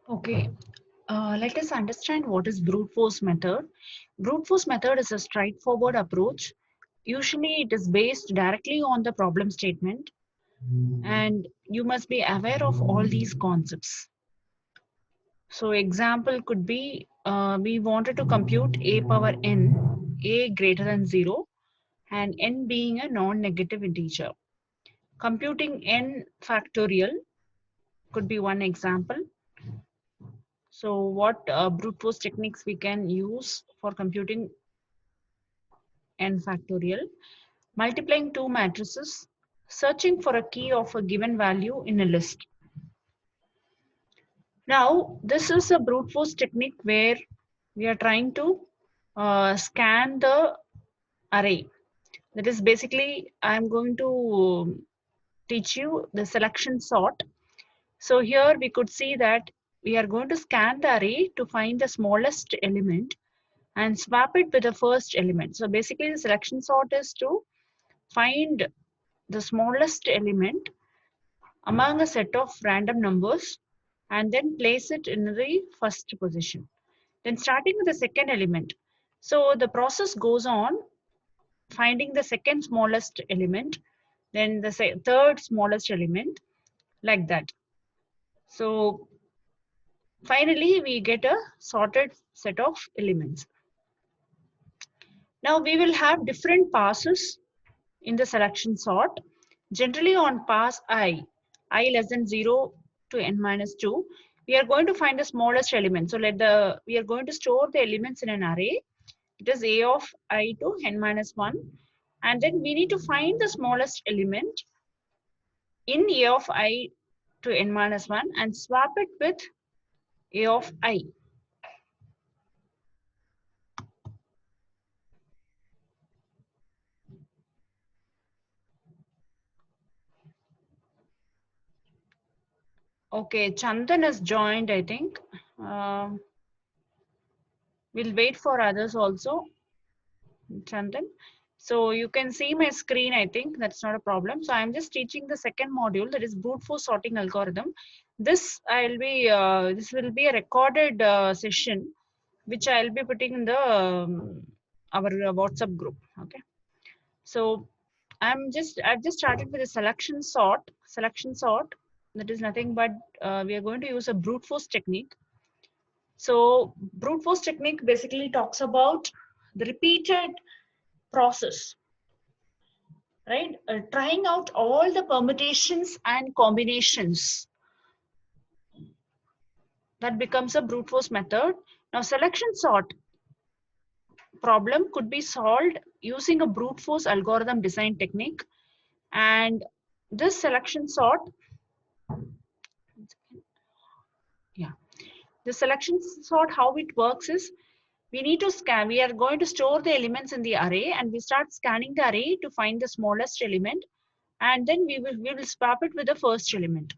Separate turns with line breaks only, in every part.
Okay, let us understand what is brute force method. Brute force method is a straightforward approach. Usually it is based directly on the problem statement, and you must be aware of all these concepts. So example could be we wanted to compute a power n, a greater than 0 and n being a non-negative integer. Computing n factorial could be one example. So what brute force techniques we can use for computing n factorial? Multiplying two matrices, searching for a key of a given value in a list. Now, this is a brute force technique where we are trying to scan the array. That is basically, I'm going to teach you the selection sort. So here we could see that we are going to scan the array to find the smallest element and swap it with the first element. So basically the selection sort is to find the smallest element among a set of random numbers and then place it in the first position. Then starting with the second element. So the process goes on finding the second smallest element, then the third smallest element, like that. So finally we get a sorted set of elements. Now we will have different passes in the selection sort. Generally on pass I less than 0 to n minus 2, we are going to find the smallest element. So we are going to store the elements in an array. It is a of I to n minus 1. And then we need to find the smallest element in a of I to n minus 1 and swap it with a of I. Okay, Chandan has joined, I think. We'll wait for others also. Chandan. So you can see my screen, I think that's not a problem. So I'm just teaching the second module, that is brute force sorting algorithm. This this will be a recorded session, which I'll be putting in the our WhatsApp group. Okay. So I've just started with a selection sort. Selection sort, that is nothing but we are going to use a brute force technique. So brute force technique basically talks about the repeated process, right? Trying out all the permutations and combinations. That becomes a brute force method. Now, selection sort problem could be solved using a brute force algorithm design technique. And this selection sort, yeah, the selection sort, how it works is we need to scan, we are going to store the elements in the array and we start scanning the array to find the smallest element. And then we will swap it with the first element.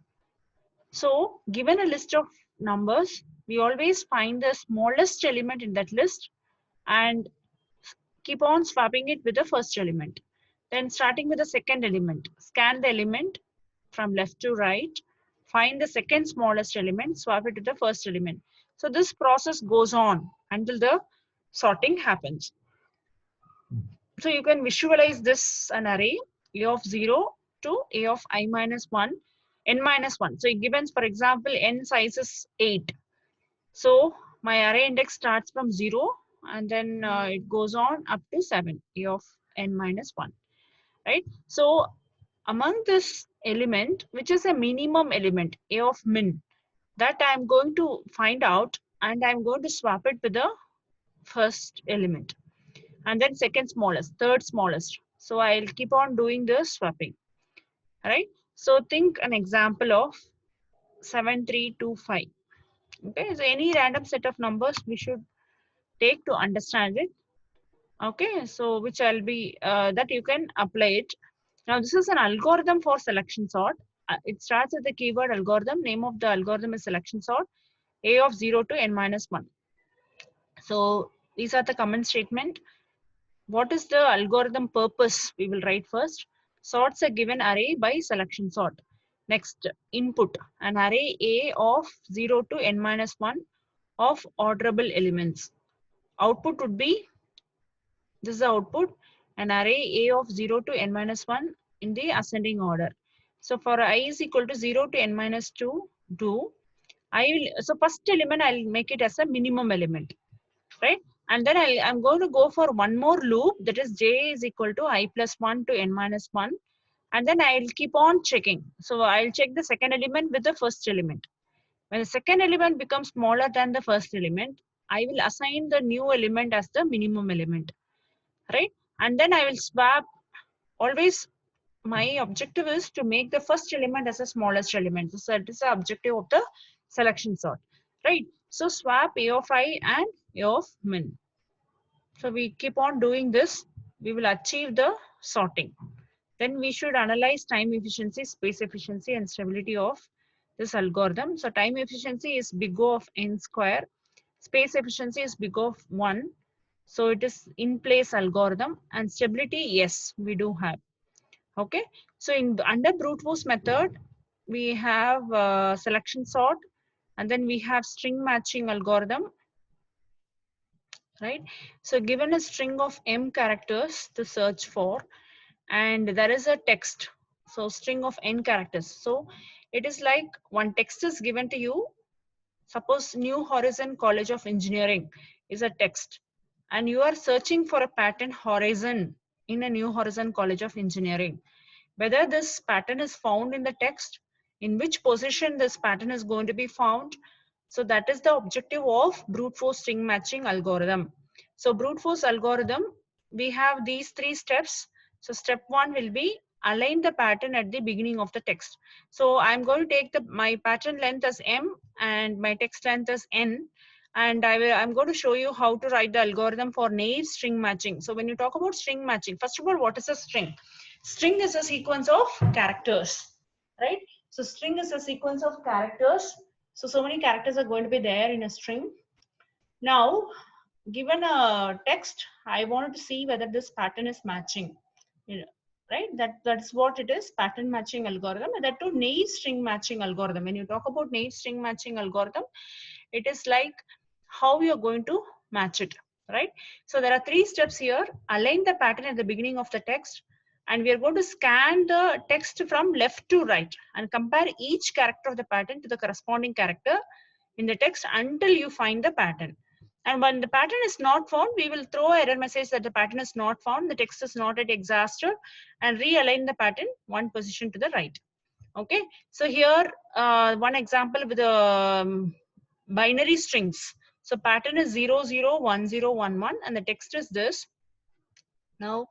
So given a list of numbers, we always find the smallest element in that list and keep on swapping it with the first element. Then starting with the second element, scan the element from left to right, find the second smallest element, swap it to the first element. So this process goes on until the sorting happens. So you can visualize this an array a of 0 to a of I minus 1, n minus 1. So it given, for example, n size is 8. So my array index starts from 0 and then it goes on up to 7, a of n minus 1, right? So among this element, which is a minimum element, a of min, that I'm going to find out and I'm going to swap it with the first element. And then second smallest, third smallest. So I'll keep on doing the swapping, right? So think an example of 7325. Okay, so any random set of numbers we should take to understand it. Okay, so which I'll be that you can apply it. Now this is an algorithm for selection sort. It starts with the keyword algorithm. Name of the algorithm is selection sort. A of 0 to n minus 1. So these are the comment statement. What is the algorithm purpose? We will write first. Sorts a given array by selection sort. Next, input, an array A of 0 to n minus 1 of orderable elements. Output would be, this is the output, an array A of 0 to n minus 1 in the ascending order. So for I is equal to 0 to n minus 2, I will, so first element I'll make it as a minimum element, right? And then I'm going to go for one more loop, that is j is equal to I plus 1 to n minus 1. And then I'll keep on checking. So I'll check the second element with the first element. When the second element becomes smaller than the first element, I will assign the new element as the minimum element, right? And then I will swap. Always my objective is to make the first element as the smallest element. So that is the objective of the selection sort, right? So swap A of I and A of min. So we keep on doing this, we will achieve the sorting. Then we should analyze time efficiency, space efficiency, and stability of this algorithm. So time efficiency is big O of n square. Space efficiency is big O of 1. So it is in place algorithm. And stability, yes, we do have. Okay. So under brute force method, we have selection sort, and then we have string matching algorithm, right? So given a string of m characters to search for, and there is a text, so string of n characters. So it is like one text is given to you. Suppose New Horizon College of Engineering is a text, and you are searching for a pattern horizon in a New Horizon College of Engineering. Whether this pattern is found in the text, in which position this pattern is going to be found. So that is the objective of brute force string matching algorithm. So brute force algorithm, we have these three steps. So step one will be align the pattern at the beginning of the text. So I'm going to take my pattern length as m and my text length as n. And I'm going to show you how to write the algorithm for naive string matching. So when you talk about string matching, first of all, what is a string? String is a sequence of characters, right? So string is a sequence of characters. So many characters are going to be there in a string. Now, given a text, I wanted to see whether this pattern is matching, right? That's what it is, pattern matching algorithm. And that too, naive string matching algorithm. When you talk about naive string matching algorithm, it is like how you're going to match it, right? So there are three steps here. Align the pattern at the beginning of the text, and we are going to scan the text from left to right and compare each character of the pattern to the corresponding character in the text until you find the pattern. And when the pattern is not found, we will throw an error message that the pattern is not found, the text is not at exhausted, and realign the pattern one position to the right. Okay, so here one example with binary strings. So pattern is 001011 and the text is this. Now,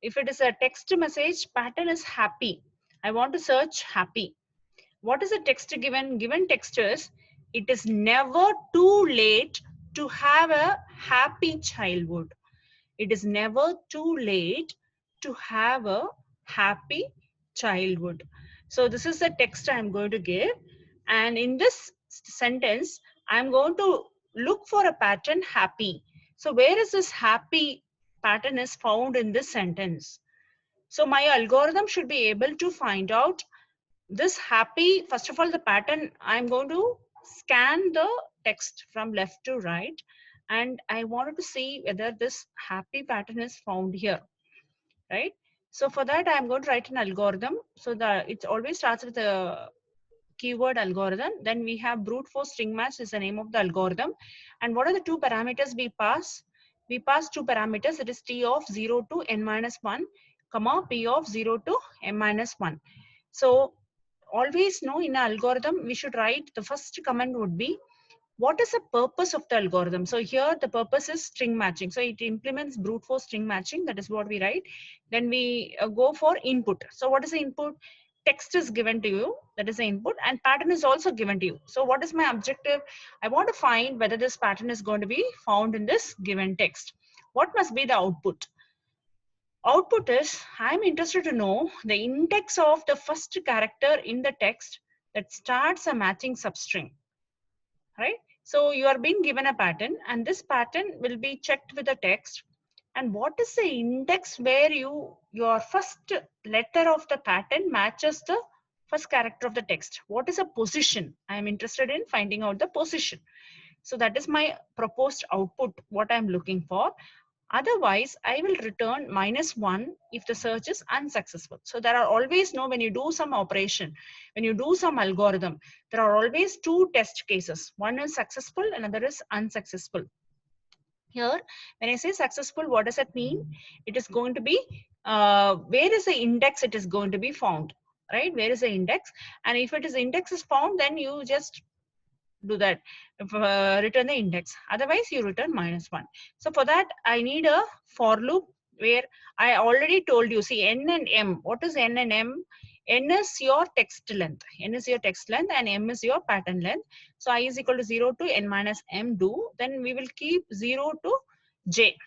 if it is a text message, pattern is happy. I want to search happy. What is the text given? Given text is, it is never too late to have a happy childhood. It is never too late to have a happy childhood. So this is the text I'm going to give. And in this sentence, I'm going to look for a pattern happy. So where is this happy pattern is found in this sentence? So my algorithm should be able to find out this happy. First of all, the pattern, I'm going to scan the text from left to right, and I wanted to see whether this happy pattern is found here, right? So for that, I'm going to write an algorithm. So it always starts with a keyword algorithm. Then we have brute force string match is the name of the algorithm. And what are the two parameters we pass? We pass two parameters, it is t of 0 to n minus 1, comma p of 0 to m minus 1. So always know in an algorithm, we should write, the first command would be, what is the purpose of the algorithm? So here the purpose is string matching. So it implements brute force string matching. That is what we write. Then we go for input. So what is the input? Text is given to you. That is the input, and pattern is also given to you. So what is my objective? I want to find whether this pattern is going to be found in this given text. What must be the output? Output is, I'm interested to know the index of the first character in the text that starts a matching substring, right? So you are being given a pattern, and this pattern will be checked with the text. And what is the index where your first letter of the pattern matches the first character of the text. What is a position? I am interested in finding out the position. So that is my proposed output, what I'm looking for. Otherwise, I will return -1 if the search is unsuccessful. So there are always when you do some operation, when you do some algorithm, there are always two test cases. One is successful, another is unsuccessful. Here, when I say successful, what does that mean? It is going to be, where is the index it is going to be found, right? Where is the index? And if it is index is found, then you just do that, return the index. Otherwise, you return -1. So for that, I need a for loop where I already told you, see n and m. What is n and m? N is your text length. N is your text length and m is your pattern length. So I is equal to 0 to n minus m do. Then we will keep 0 to j.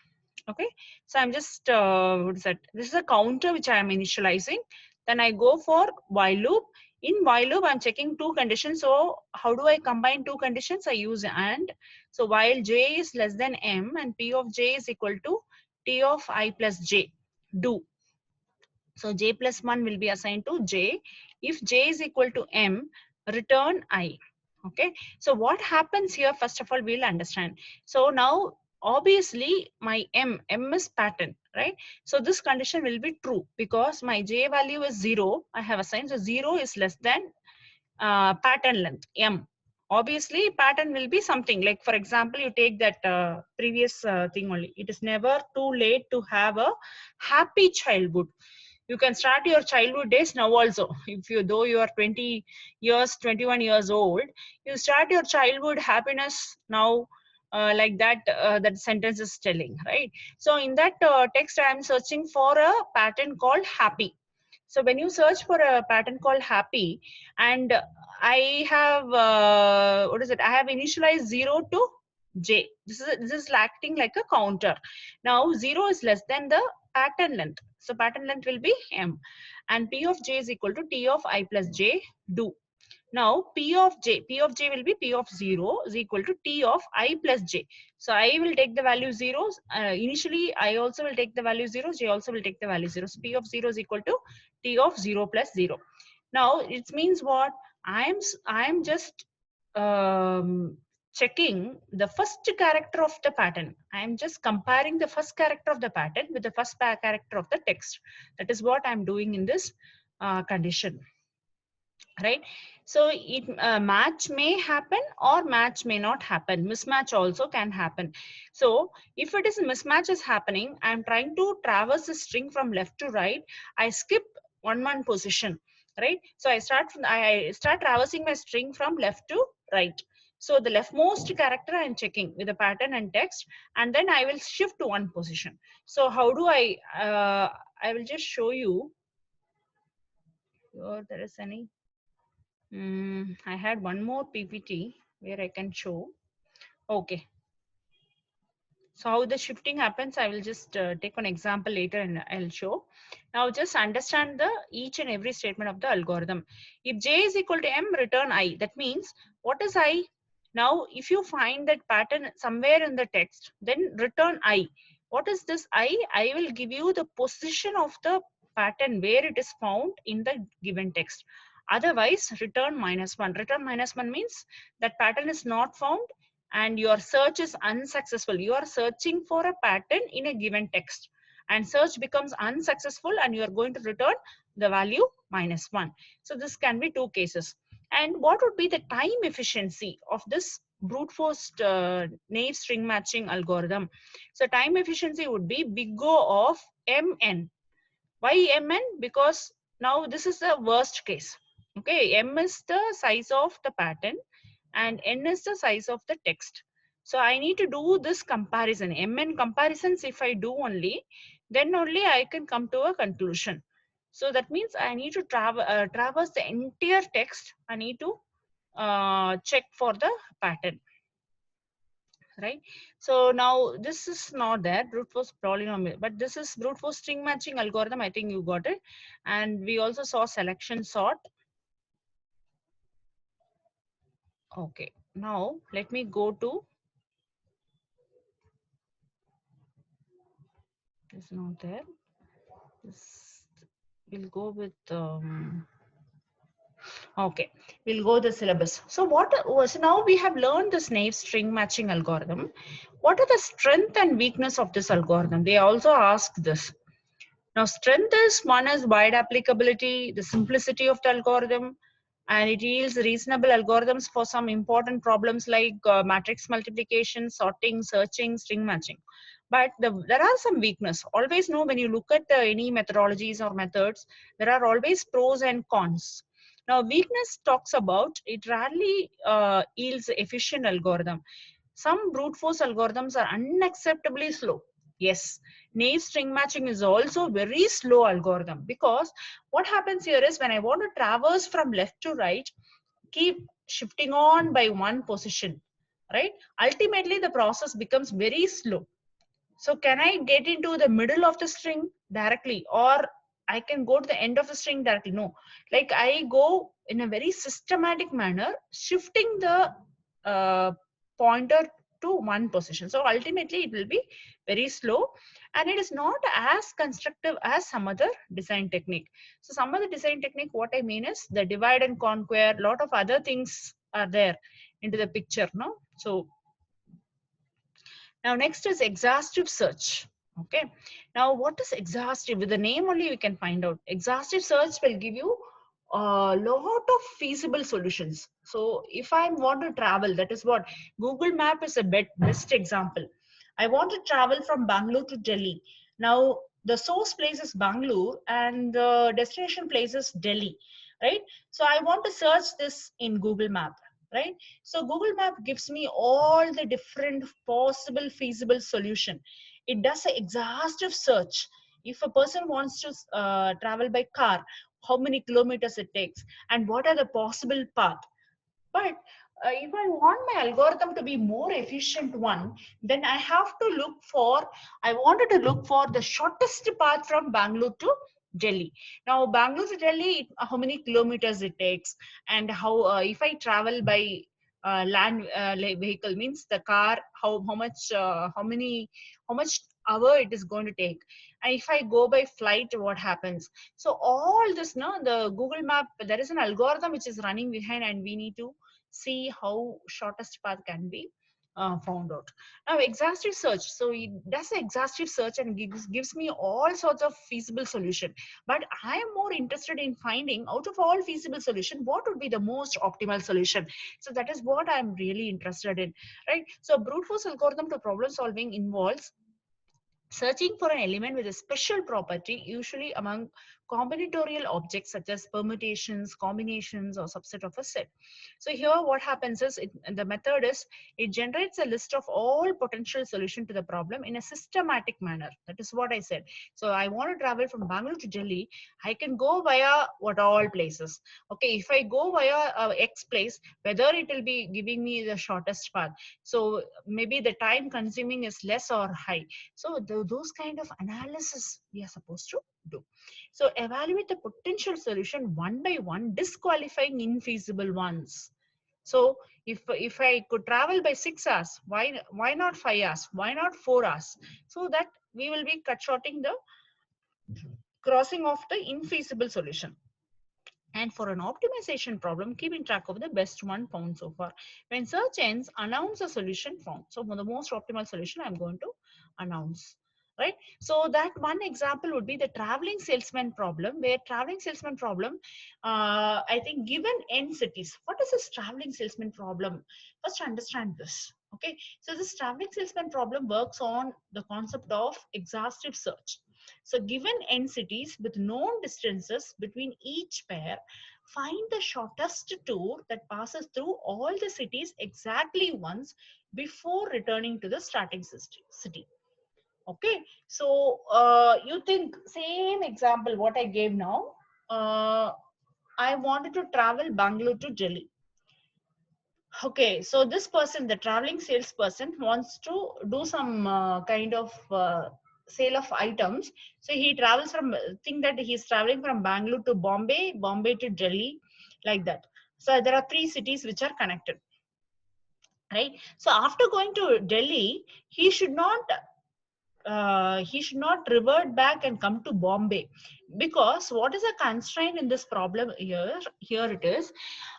Okay. So I'm just, what is that? This is a counter which I am initializing. Then I go for while loop. In while loop, I'm checking two conditions. So how do I combine two conditions? I use AND. So while j is less than m and p of j is equal to t of I plus j, do. So j plus 1 will be assigned to j. If j is equal to m, return I. Okay. So what happens here, first of all, we'll understand. So now, obviously, my m is pattern, right? So this condition will be true because my j value is 0. I have assigned, so 0 is less than pattern length, m. Obviously, pattern will be something like, for example, you take that previous thing only. It is never too late to have a happy childhood. You can start your childhood days now also. If you, though you are 20 years, 21 years old, you start your childhood happiness now. Like that, that sentence is telling, right? So in that text, I am searching for a pattern called happy. So when you search for a pattern called happy, and I have, what is it? I have initialized 0 to j. This is acting like a counter. Now 0 is less than the pattern length. So pattern length will be m, and p of j is equal to t of I plus j, do. Now p of j will be p of 0 is equal to t of I plus j. So I will take the value zeros. Initially, I also will take the value 0. J also will take the value 0. So p of 0 is equal to t of 0 plus 0. Now it means what? I am just checking the first character of the pattern. I am just comparing the first character of the pattern with the first character of the text. That is what I am doing in this condition, right? So it match may happen or match may not happen. Mismatch also can happen. So if it is a mismatch is happening, I'm trying to traverse the string from left to right. I skip one position, right? So I start traversing my string from left to right. So the leftmost character I'm checking with the pattern and text, and then I will shift to one position. So how do I will just show you. Here there is any. I had one more PPT where I can show. Okay. So how the shifting happens, I will just take an example later and I'll show. Now just understand the each and every statement of the algorithm. If j is equal to m, return I. That means what is I? Now if you find that pattern somewhere in the text, then return I. What is this I? I will give you the position of the pattern where it is found in the given text. Otherwise, return -1. Return -1 means that pattern is not found and your search is unsuccessful. You are searching for a pattern in a given text and search becomes unsuccessful and you are going to return the value -1. So this can be two cases. And what would be the time efficiency of this brute force naive string matching algorithm? So time efficiency would be big O of mn. Why mn? Because now this is the worst case. Okay, m is the size of the pattern and n is the size of the text. So I need to do this comparison. Mn comparisons, if I do only, then only I can come to a conclusion. So that means I need to traverse the entire text. I need to check for the pattern, right? So now this is not there, brute force polynomial, but this is brute force string matching algorithm. I think you got it. And we also saw selection sort. Okay, now let me go to, it's not there. This, we'll go with Okay, we'll go the syllabus. So what was now we have learned this naive string matching algorithm. What are the strength and weakness of this algorithm? They also ask this. Now, strength is one is wide applicability, the simplicity of the algorithm, and it yields reasonable algorithms for some important problems like matrix multiplication, sorting, searching, string matching. But there are some weakness. Always know when you look at any methodologies or methods, there are always pros and cons. Now, weakness talks about it rarely yields efficient algorithm. Some brute force algorithms are unacceptably slow. Yes, naive string matching is also very slow algorithm because what happens here is when I want to traverse from left to right, keep shifting on by one position, right? Ultimately, the process becomes very slow. So can I get into the middle of the string directly or I can go to the end of the string directly? No, like I go in a very systematic manner, shifting the uh, pointer to one position. So ultimately it will be very slow and it is not as constructive as some other design technique. So some other design technique, what I mean is the divide and conquer, lot of other things are there into the picture, no? So now next is exhaustive search. Okay. Now what is exhaustive? With the name only we can find out. Exhaustive search will give you a lot of feasible solutions. So if I want to travel, that is what Google Map is a best example. I want to travel from Bangalore to Delhi. Now the source place is Bangalore and the destination place is Delhi, right? So I want to search this in Google Map, right? So Google Map gives me all the different possible feasible solution. It does an exhaustive search. If a person wants to travel by car, how many kilometers it takes and what are the possible path. But if I want my algorithm to be more efficient one, then I wanted to look for the shortest path from Bangalore to Delhi. Now, Bangalore to Delhi, how many kilometers it takes, and how if I travel by land vehicle means the car, how much hour it is going to take, and if I go by flight, what happens? So all this, no, the Google Map, there is an algorithm which is running behind, and we need to see how shortest path can be found out. Now exhaustive search, so it does an exhaustive search and gives me all sorts of feasible solution, but I am more interested in finding out of all feasible solution what would be the most optimal solution. So that is what I'm really interested in, right? So brute force algorithm to problem solving involves searching for an element with a special property, usually among combinatorial objects such as permutations, combinations, or subset of a set. So here what happens is, the method is, it generates a list of all potential solution to the problem in a systematic manner. That is what I said. So I want to travel from Bangalore to Delhi. I can go via what all places. Okay, if I go via X place, whether it will be giving me the shortest path. So maybe the time consuming is less or high. So those kind of analysis we are supposed to do. So evaluate the potential solution one by one, disqualifying infeasible ones. So if I could travel by 6 hours, why not 5 hours? Why not 4 hours? So that we will be cut shorting the crossing of the infeasible solution. And for an optimization problem, keeping track of the best one found so far. When search ends, announce a solution found. So for the most optimal solution, I'm going to announce. Right. So that one example would be the traveling salesman problem, where traveling salesman problem, I think given n cities, what is this traveling salesman problem? First understand this. Okay. So this traveling salesman problem works on the concept of exhaustive search. So given n cities with known distances between each pair, find the shortest tour that passes through all the cities exactly once before returning to the starting city. Okay, so you think same example what I gave now. I wanted to travel Bangalore to Delhi. Okay, so this person, the traveling salesperson, wants to do some kind of sale of items. So he travels from, think that he's traveling from Bangalore to Bombay, Bombay to Delhi, like that. So there are 3 cities which are connected, right? So after going to Delhi, he should not he should not revert back and come to Bombay, because what is a constraint in this problem here? Here it is,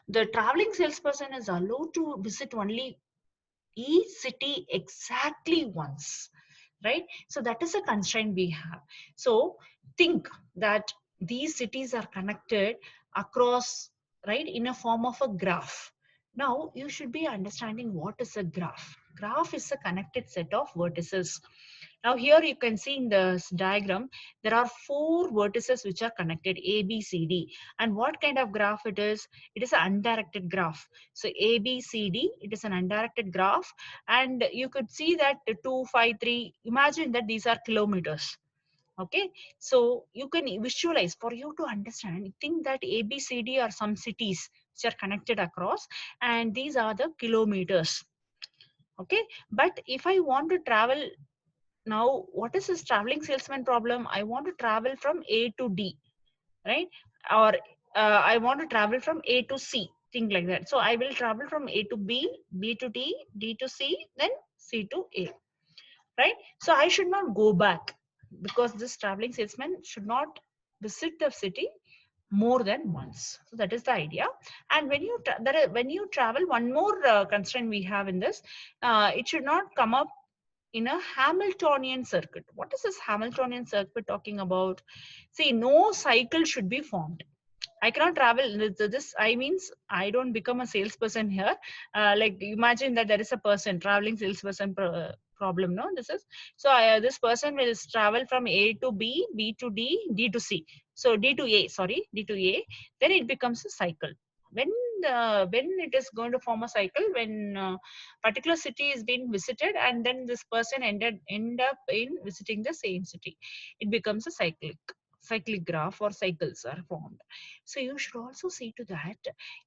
the traveling salesperson is allowed to visit only each city exactly once, right? So that is a constraint we have. So think that these cities are connected across, right, in a form of a graph. Now you should be understanding what is a graph. Graph is a connected set of vertices. Now here you can see in this diagram, there are four vertices which are connected, A, B, C, D. And what kind of graph it is? It is an undirected graph. So A, B, C, D, it is an undirected graph. And you could see that 2, 5, 3, imagine that these are kilometers. Okay, so you can visualize, for you to understand, think that A, B, C, D are some cities which are connected across, and these are the kilometers. Okay, but if I want to travel, now what is this traveling salesman problem? I want to travel from A to D, right? Or I want to travel from A to C, think like that. So I will travel from A to B, B to D, D to C, then C to A, right? So I should not go back, because this traveling salesman should not visit the city more than once. So that is the idea. And when you when you travel, one more constraint we have in this, it should not come up in a Hamiltonian circuit. What is this Hamiltonian circuit talking about? See, no cycle should be formed. I cannot travel this. I means I don't become a salesperson here. Like imagine that there is a person, traveling salesperson problem. No, this is so. This person will travel from A to B, B to D, D to C. So D to A, sorry, D to A. Then it becomes a cycle. When when it is going to form a cycle, when particular city is being visited, and then this person end up in visiting the same city, it becomes a cyclic graph, or cycles are formed. So you should also see to that,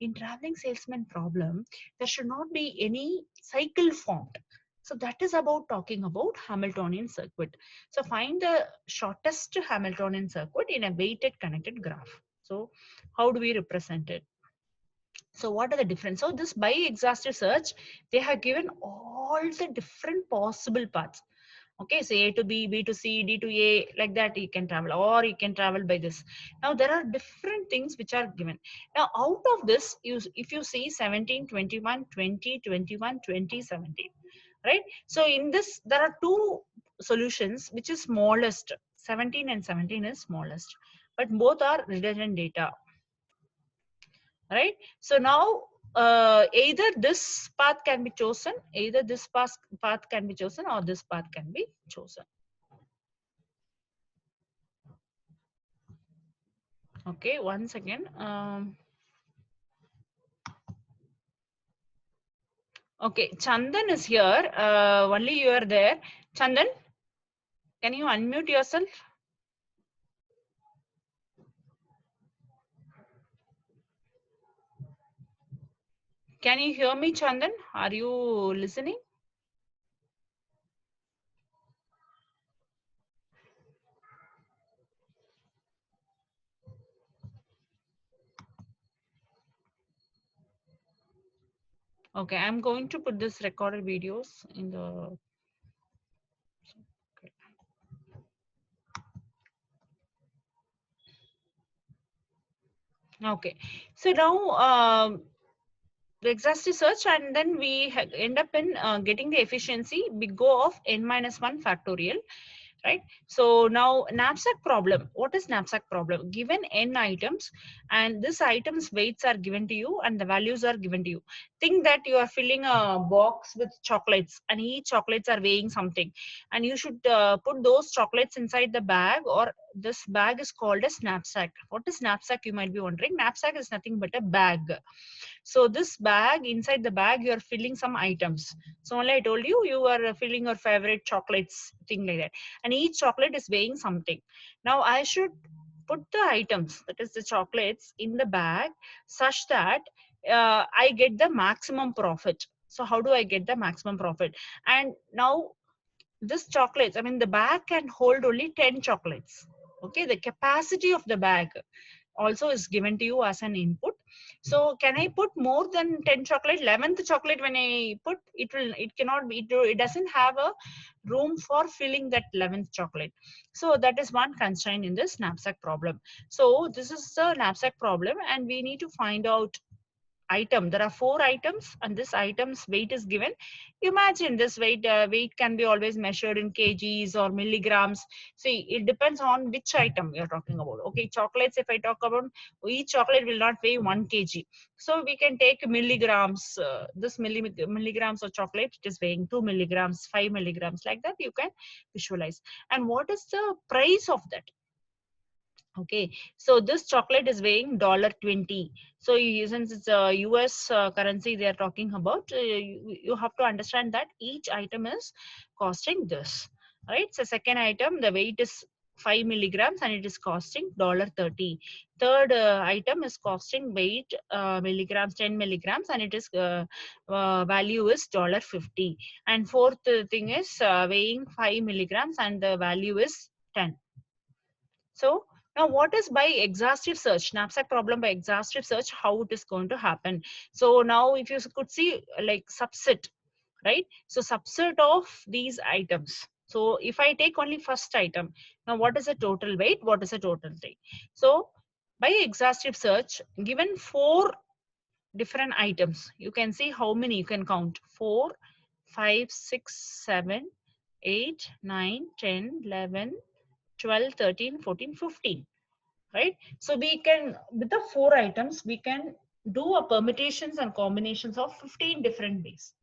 in traveling salesman problem, there should not be any cycle formed. So that is about talking about Hamiltonian circuit. So find the shortest Hamiltonian circuit in a weighted connected graph. So how do we represent it? So what are the difference? So this by exhaustive search, they have given all the different possible paths. Okay, so A to B, B to C, D to A, like that you can travel, or you can travel by this. Now there are different things which are given. Now out of this, if you see 17, 21, 20, 21, 20, 17, right? So in this, there are two solutions which is smallest. 17 and 17 is smallest, but both are redundant data, right? So now either this path can be chosen, either this path can be chosen, or this path can be chosen. Okay, one second. Okay, Chandan is here. Only you are there. Chandan, can you unmute yourself? Can you hear me, Chandan? Are you listening? Okay, I'm going to put this recorded videos in the. Okay, so now the exhaustive search, and then we end up in getting the efficiency. We go of n-1 factorial. Right? So now knapsack problem. What is knapsack problem? Given n items, and this items weights are given to you and the values are given to you. Think that you are filling a box with chocolates, and each chocolates are weighing something, and you should put those chocolates inside the bag, or this bag is called as knapsack. What is knapsack, you might be wondering? Knapsack is nothing but a bag. So this bag, inside the bag, you are filling some items. So only I told you, you are filling your favorite chocolates, thing like that. And each chocolate is weighing something. Now I should put the items, that is the chocolates, in the bag such that I get the maximum profit. So how do I get the maximum profit? And now this chocolates, I mean the bag can hold only 10 chocolates. Okay, the capacity of the bag also is given to you as an input. So can I put more than 10 chocolate? 11th chocolate when I put, it cannot be, it doesn't have a room for filling that 11th chocolate. So that is one constraint in this knapsack problem. So this is the knapsack problem, and we need to find out item. There are 4 items, and this item's weight is given. Imagine this weight can be always measured in kgs or milligrams. See, it depends on which item you're talking about. Okay, chocolates, if I talk about, each chocolate will not weigh 1 kg. So we can take milligrams, this milligrams of chocolate, it is weighing 2 milligrams, 5 milligrams, like that you can visualize. And what is the price of that? Okay, so this chocolate is weighing $20. So since it's a US currency they are talking about, you have to understand that each item is costing this, right? So second item, the weight is 5 milligrams and it is costing $30. Third item is costing weight milligrams, 10 milligrams, and it is value is $50. And fourth thing is weighing 5 milligrams and the value is 10. So now what is by exhaustive search, knapsack problem by exhaustive search, how it is going to happen? So now if you could see like subset, right? So subset of these items. So if I take only first item, now what is the total weight? What is the total weight? So by exhaustive search, given 4 different items, you can see how many you can count: 4, 5, 6, 7, 8, 9, 10, 11, 12, 13, 14, 15, right? So we can, with the 4 items, we can do a permutations and combinations of 15 different ways.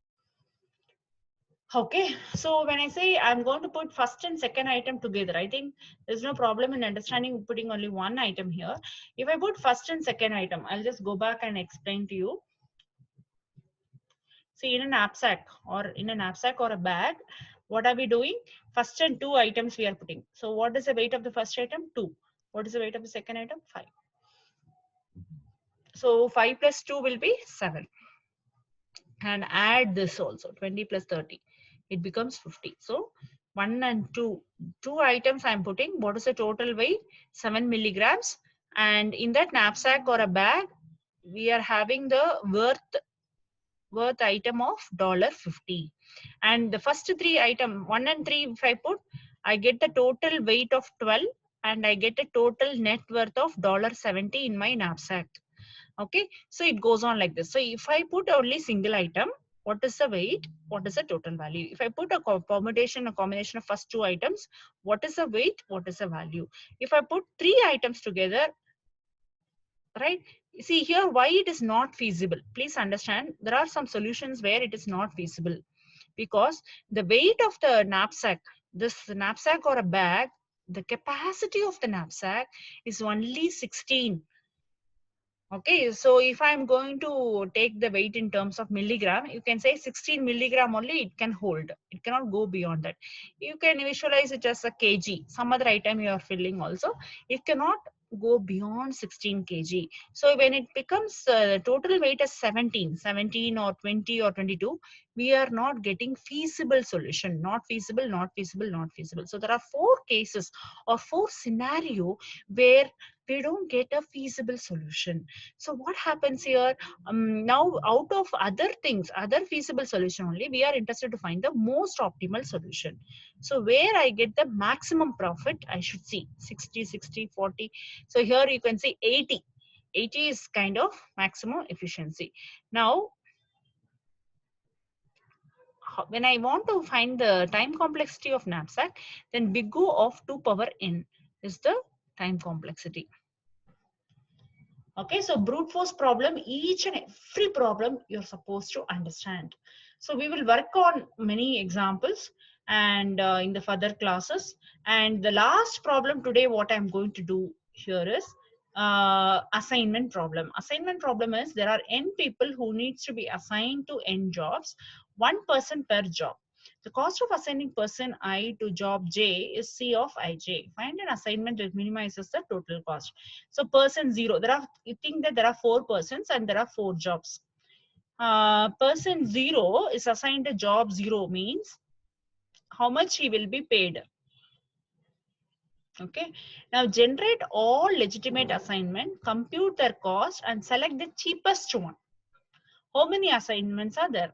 Okay, so when I say I'm going to put first and second item together, I think there's no problem in understanding putting only one item here. If I put first and second item, I'll just go back and explain to you. See, in a knapsack or a bag, what are we doing? First and 2 items we are putting. So what is the weight of the first item? 2. What is the weight of the second item? 5. So 5 plus 2 will be 7. And add this also, 20 plus 30. It becomes 50. So 1 and 2 items I'm putting. What is the total weight? 7 milligrams. And in that knapsack or a bag, we are having the worth item of $50. And the first 3 item, 1 and 3, if I put, I get the total weight of 12 and I get a total net worth of $70 in my knapsack. Okay, so it goes on like this. So if I put only single item, what is the weight? What is the total value? If I put a combination of first 2 items, what is the weight? What is the value? If I put 3 items together, right? See here why it is not feasible. Please understand, there are some solutions where it is not feasible because the weight of the knapsack, this knapsack or a bag, the capacity of the knapsack is only 16. Okay, so if I'm going to take the weight in terms of milligram, you can say 16 milligram only it can hold. It cannot go beyond that. You can visualize it as a kg. Some other item you are filling also, it cannot go beyond 16 kg. So when it becomes total weight as 17 or 20 or 22, we are not getting feasible solution. Not feasible, not feasible, not feasible. So there are 4 cases or 4 scenario where we don't get a feasible solution. So what happens here? Now out of other things, other feasible solution only, we are interested to find the most optimal solution. So where I get the maximum profit, I should see 60, 60, 40. So here you can see 80. 80 is kind of maximum efficiency. Now, when I want to find the time complexity of knapsack, then big O of 2 power n is the time complexity. Okay, so brute force problem, each and every problem you're supposed to understand. So we will work on many examples and in the further classes. And the last problem today, what I'm going to do here is assignment problem. Assignment problem is there are n people who needs to be assigned to n jobs, 1 person per job. The cost of assigning person I to job J is C of Ij. Find an assignment that minimizes the total cost. So person 0, you think that there are 4 persons and there are 4 jobs. Person 0 is assigned a job 0 means how much he will be paid. Okay. Now generate all legitimate assignment, compute their cost, and select the cheapest one. How many assignments are there?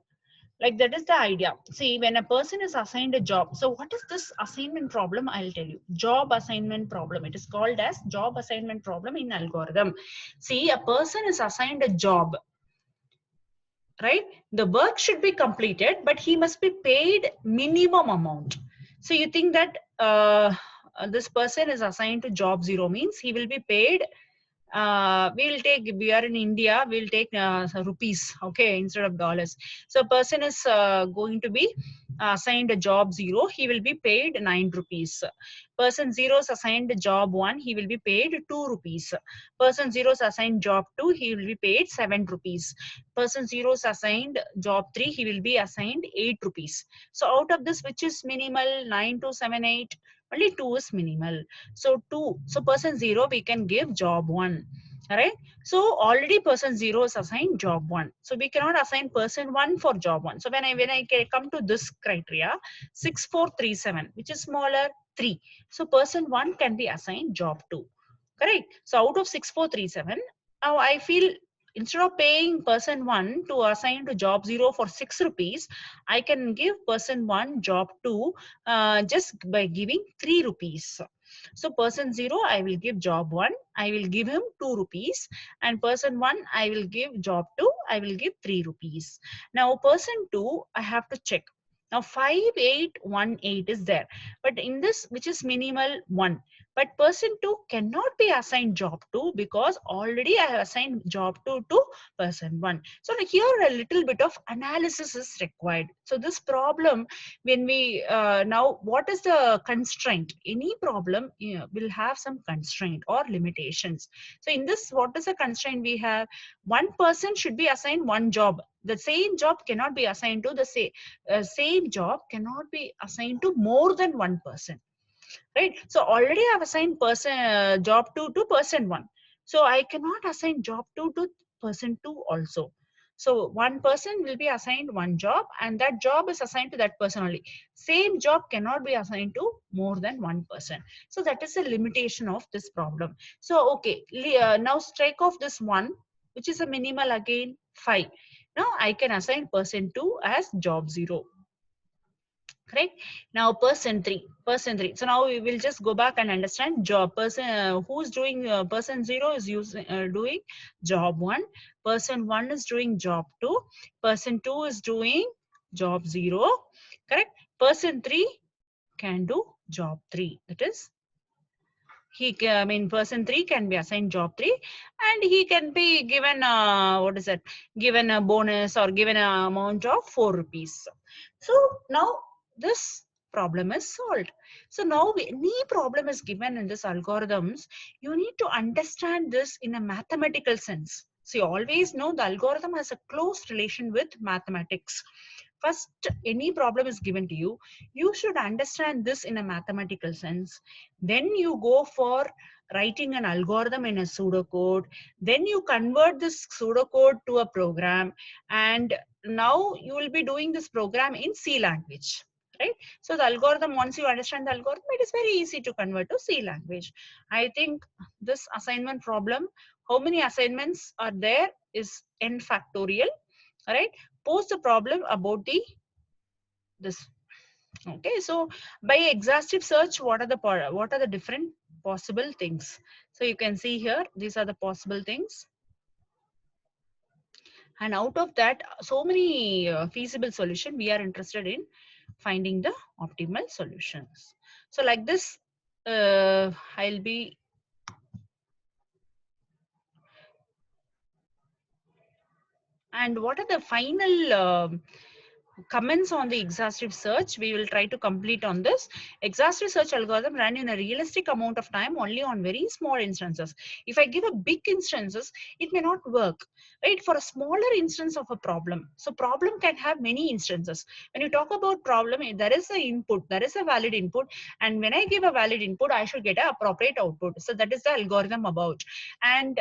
Like that is the idea. See, when a person is assigned a job, so what is this assignment problem? I'll tell you. Job assignment problem. It is called as job assignment problem in algorithm. See, a person is assigned a job, right? The work should be completed, but he must be paid minimum amount. So you think that this person is assigned to job 0 means he will be paid, we are in India, we'll take rupees, okay, instead of dollars. So a person is going to be assigned a job 0, he will be paid 9 rupees. Person 0 is assigned a job 1, he will be paid 2 rupees. Person 0 is assigned job 2, he will be paid 7 rupees. Person 0 is assigned job 3, he will be assigned 8 rupees. So out of this, which is minimal? 9 to 7, 8. Only 2 is minimal. So 2. So person 0, we can give job 1. Alright. So already person 0 is assigned job 1. So we cannot assign person 1 for job 1. So when I come to this criteria, 6437, which is smaller, 3. So person 1 can be assigned job 2. Correct. So out of 6437, now I feel instead of paying person 1 to assign to job 0 for 6 rupees, I can give person 1 job 2 just by giving 3 rupees. So person 0, I will give job 1, I will give him 2 rupees, and person 1, I will give job 2, I will give 3 rupees. Now person 2, I have to check. Now 5818 is there, but in this, which is minimal 1. But person 2 cannot be assigned job 2 because already I have assigned job 2 to person 1. So here a little bit of analysis is required. So this problem, when we now, what is the constraint? Any problem will have some constraint or limitations. So in this, what is the constraint we have? One person should be assigned one job. The same job cannot be assigned to the same job cannot be assigned to more than one person, right? So already I have assigned job 2 to person 1. So I cannot assign job 2 to person 2 also. So one person will be assigned one job, and that job is assigned to that person only. Same job cannot be assigned to more than one person. So that is a limitation of this problem. So okay, now strike off this one, which is a minimal again 5. Now I can assign person 2 as job 0. Correct. Now person 3. So now we will just go back and understand job. Person who's doing person 0 is doing job 1. Person 1 is doing job 2. Person 2 is doing job 0. Correct. Person 3 can do job 3. That is, person 3 can be assigned job 3, and he can be given what is that? Given a bonus or given an amount of 4 rupees. So now this problem is solved. So now any problem is given in this algorithms, you need to understand this in a mathematical sense. So you always know the algorithm has a close relation with mathematics. First, any problem is given to you, you should understand this in a mathematical sense. Then you go for writing an algorithm in a pseudocode. Then you convert this pseudocode to a program, and now you will be doing this program in C language. Right? So the algorithm, once you understand the algorithm, it is very easy to convert to C language. I think this assignment problem, how many assignments are there, is n factorial. All right. Pose the problem about this. Okay. So by exhaustive search, what are the different possible things? So you can see here, these are the possible things. And out of that, so many feasible solution, we are interested in finding the optimal solutions. So like this, I'll be and what are the final comments on the exhaustive search? We will try to complete on this. Exhaustive search algorithm run in a realistic amount of time only on very small instances. If I give a big instances, it may not work, right? For a smaller instance of a problem. So problem can have many instances. When you talk about problem, there is a input, there is a valid input. And when I give a valid input, I should get an appropriate output. So that is the algorithm about. And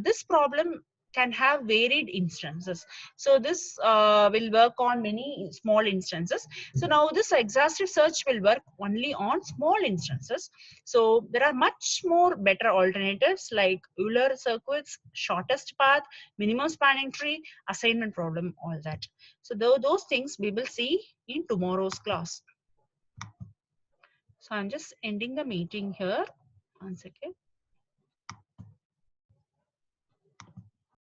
this problem can have varied instances. So this will work on many small instances. So now this exhaustive search will work only on small instances. So there are much more better alternatives like Euler circuits, shortest path, minimum spanning tree, assignment problem, all that. So those things we will see in tomorrow's class. So I'm just ending the meeting here. One second.